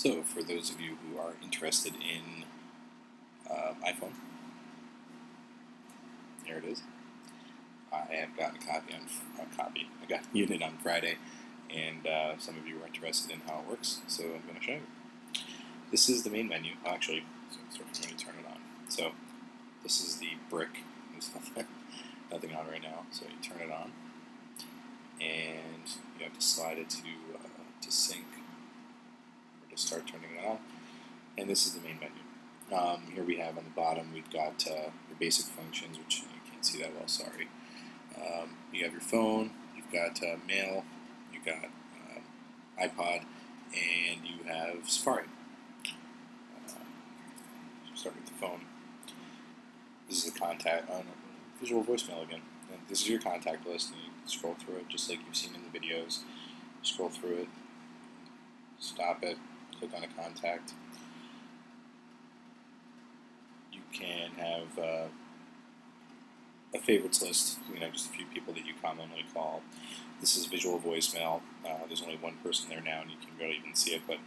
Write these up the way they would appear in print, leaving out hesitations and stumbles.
So, for those of you who are interested in iPhone, here it is. I have gotten a copy. I got a unit on Friday, and some of you are interested in how it works, so I'm going to show you. This is the main menu. Actually, so I'm going to turn it on. So, this is the brick. There's nothing on right now. So you turn it on, and you have to slide it to sync or to start turning it on. And this is the main menu. Here we have on the bottom, we've got your basic functions, which you can't see that well, sorry. You have your phone, you've got mail, you've got iPod, and you have Safari. Start with the phone. This is the contact, visual voicemail again. And this is your contact list, and you can scroll through it just like you've seen in the videos. Scroll through it, stop it, click on a contact. You can have a favorites list, just a few people that you commonly call. This is visual voicemail. There's only one person there now, and you can barely even see it, but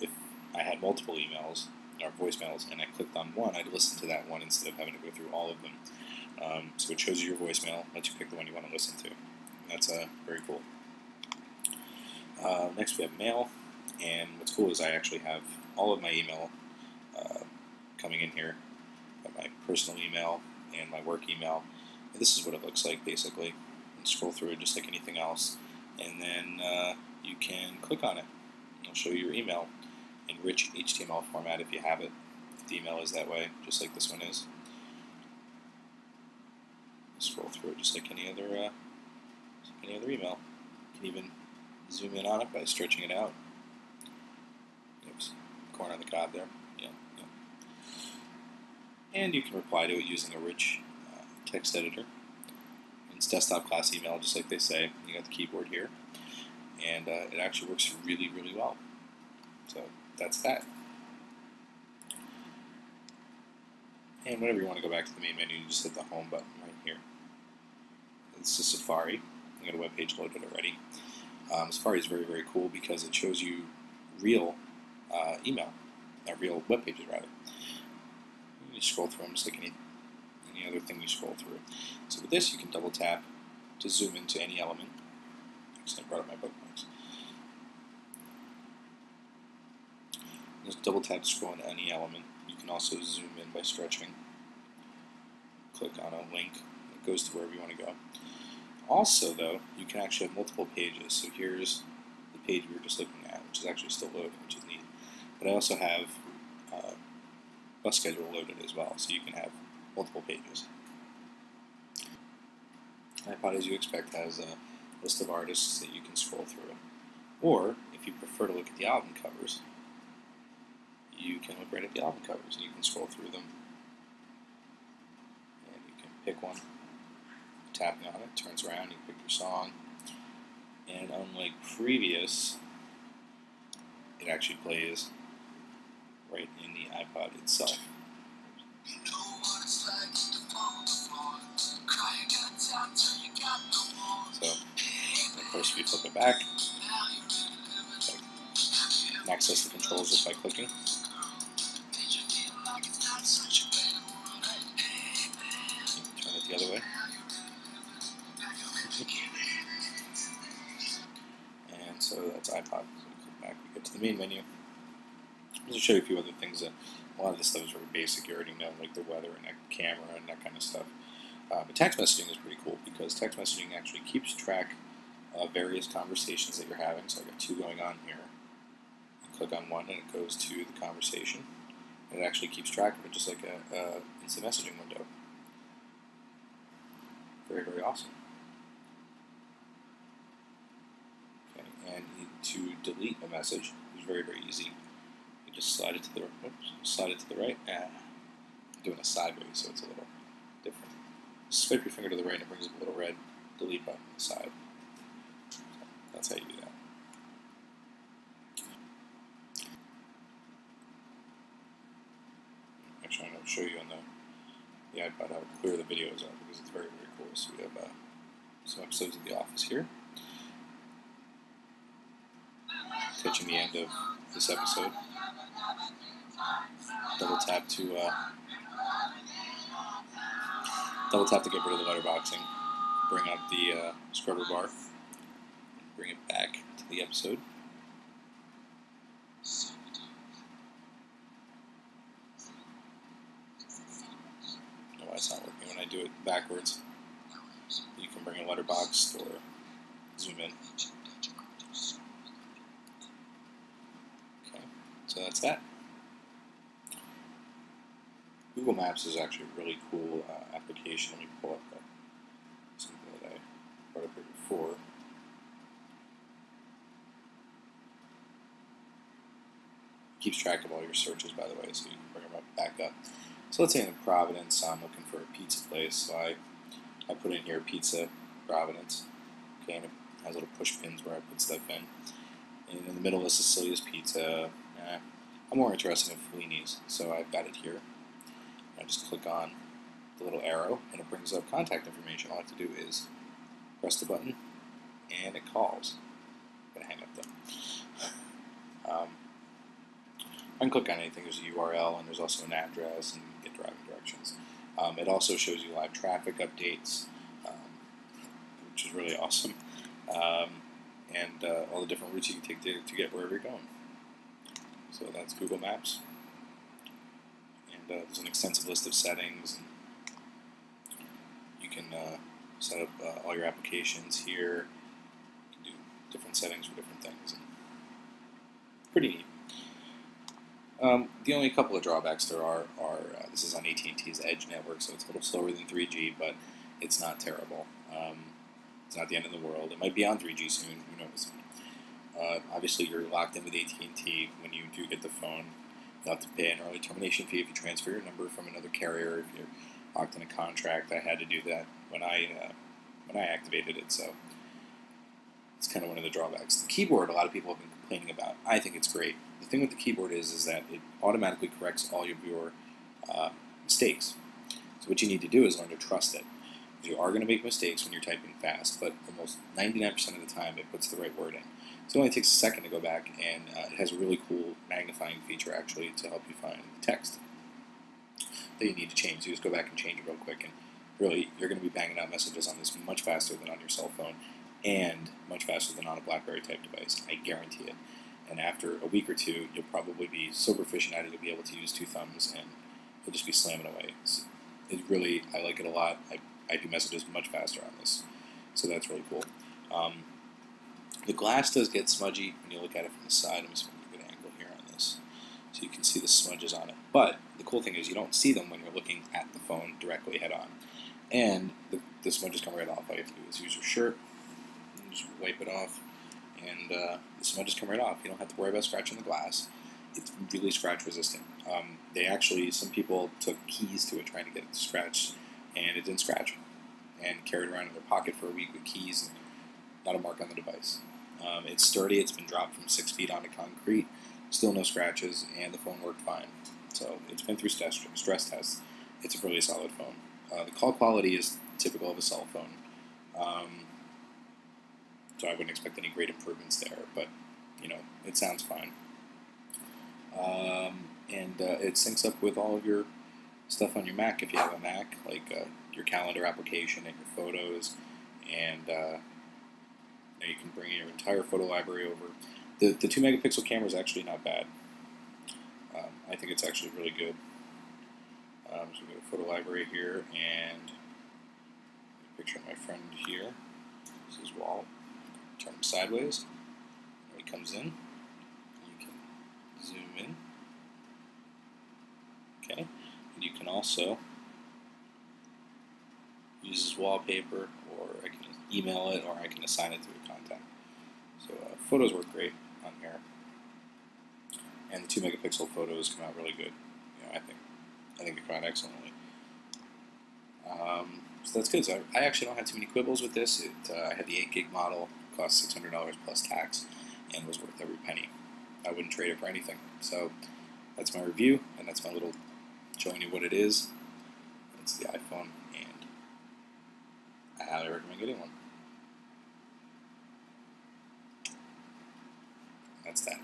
if I had multiple emails or voicemails and I clicked on one, I'd listen to that one instead of having to go through all of them. So it shows you your voicemail, lets you pick the one you want to listen to. And that's very cool. Next we have mail, and what's cool is I actually have all of my email coming in here. My personal email and my work email. And this is what it looks like basically. You scroll through it just like anything else, and then you can click on it. It'll show you your email in rich HTML format if you have it. If the email is that way, just like this one is. Scroll through it just like any other email. You can even zoom in on it by stretching it out. Oops, corn on the cob there. Yeah. And you can reply to it using a rich text editor. It's desktop class email, just like they say. You got the keyboard here, and it actually works really, really well. So that's that. And whenever you want to go back to the main menu, you just hit the home button right here. This is Safari. I got a web page loaded already. Safari is very, very cool because it shows you real email, real web pages rather. You scroll through them just like any other thing you scroll through. So with this, you can double tap to zoom into any element. Actually, I brought up my bookmarks. Just double tap to scroll into any element. You can also zoom in by stretching. Click on a link. It goes to wherever you want to go. Also, though, you can actually have multiple pages. So here's the page we were just looking at, which is actually still loading, which is neat. But I also have bus schedule loaded as well, so you can have multiple pages. iPod, as you expect, has a list of artists that you can scroll through. Or, if you prefer to look at the album covers, you can look right at the album covers and you can scroll through them. And you can pick one. Tapping on it, turns around, you pick your song. And unlike previous, it actually plays right in the iPod itself. So, of course, if you flip it back, you can access the controls just by clicking. Turn it the other way. And so that's iPod. So we click back, we get to the main menu. I'll just show you a few other things. That a lot of this stuff is very basic. You already know, like the weather and that camera and that kind of stuff. But text messaging is pretty cool because text messaging actually keeps track of various conversations that you're having. So I've got two going on here. You click on one and it goes to the conversation. And it actually keeps track of it just like a instant messaging window. Very, very awesome. Okay, and to delete a message is very, very easy. You just slide it to the right. I'm doing a sideways, so it's a little different. Swipe your finger to the right and it brings up a little red delete button on the side. So that's how you do that. Actually, I'm going to show you on the iPod how clear the videos are because it's very, very cool. So we have some episodes of The Office here. catching the end of this episode. Double tap to get rid of the letterboxing. Bring up the scrubber bar. Bring it back to the episode. No, why it's not working when I do it backwards. You can bring a letterbox or zoom in. Okay, so that's that. Google Maps is actually a really cool application. Let me pull up something that I brought up here before. It keeps track of all your searches, by the way, so you can bring them back up. So let's say in Providence, I'm looking for a pizza place. So I put in here pizza Providence. Okay, and it has little push pins where I put stuff in. And in the middle is Cecilia's Pizza. I'm more interested in Fellini's, so I've got it here. I just click on the little arrow, and it brings up contact information. All I have to do is press the button, and it calls. I'm going to hang up though. I can click on anything. There's a URL, and there's also an address, and you can get driving directions. It also shows you live traffic updates, which is really awesome, and all the different routes you can take to get wherever you're going. So that's Google Maps. There's an extensive list of settings. You can set up all your applications here. You can do different settings for different things. Pretty neat. The only couple of drawbacks there are this is on AT&T's Edge network, so it's a little slower than 3G, but it's not terrible. It's not the end of the world. It might be on 3G soon. Who knows? Obviously, you're locked in with AT&T when you do get the phone. You'll have to pay an early termination fee if you transfer your number from another carrier. If you're locked in a contract, I had to do that when I activated it. So it's kind of one of the drawbacks. The keyboard, a lot of people have been complaining about. I think it's great. The thing with the keyboard is that it automatically corrects all of your mistakes. So what you need to do is learn to trust it. You are going to make mistakes when you're typing fast, but almost 99% of the time it puts the right word in. So it only takes a second to go back, and it has a really cool magnifying feature actually to help you find the text that you need to change. So you just go back and change it real quick, and really you're going to be banging out messages on this much faster than on your cell phone, and much faster than on a BlackBerry type device. I guarantee it. And after a week or two, you'll probably be so proficient at it, you'll be able to use 2 thumbs, and you'll just be slamming away. I like it a lot. I do messages much faster on this, so that's really cool. The glass does get smudgy when you look at it from the side. I'm just going to get a good angle here on this, so you can see the smudges on it. But the cool thing is you don't see them when you're looking at the phone directly head-on. And the smudges come right off. All you have to do is use your shirt, and just wipe it off, and the smudges come right off. You don't have to worry about scratching the glass. It's really scratch resistant. Some people took keys to it trying to get it to scratch, and it didn't scratch, and carried around in their pocket for a week with keys and not a mark on the device. It's sturdy. It's been dropped from 6 feet onto concrete. Still no scratches, and the phone worked fine. So it's been through stress tests. It's a really solid phone. The call quality is typical of a cell phone, so I wouldn't expect any great improvements there. But it sounds fine. It syncs up with all of your stuff on your Mac if you have a Mac, like your calendar application and your photos, and you can bring your entire photo library over. The 2 megapixel camera is actually not bad. I think it's actually really good. So we have a photo library here, and a picture of my friend here. This is Walt. Turn him sideways. When he comes in, you can zoom in. Okay, and you can also use his wallpaper, or I can email it, or I can assign it to a contact. So photos work great on here, and the 2 megapixel photos come out really good. I think they come out excellently. So that's good. So I actually don't have too many quibbles with this. I had the 8 gig model, cost $600 plus tax, and was worth every penny. I wouldn't trade it for anything. So that's my review, and that's my little showing you what it is. It's the iPhone, and I highly recommend getting one. That's that.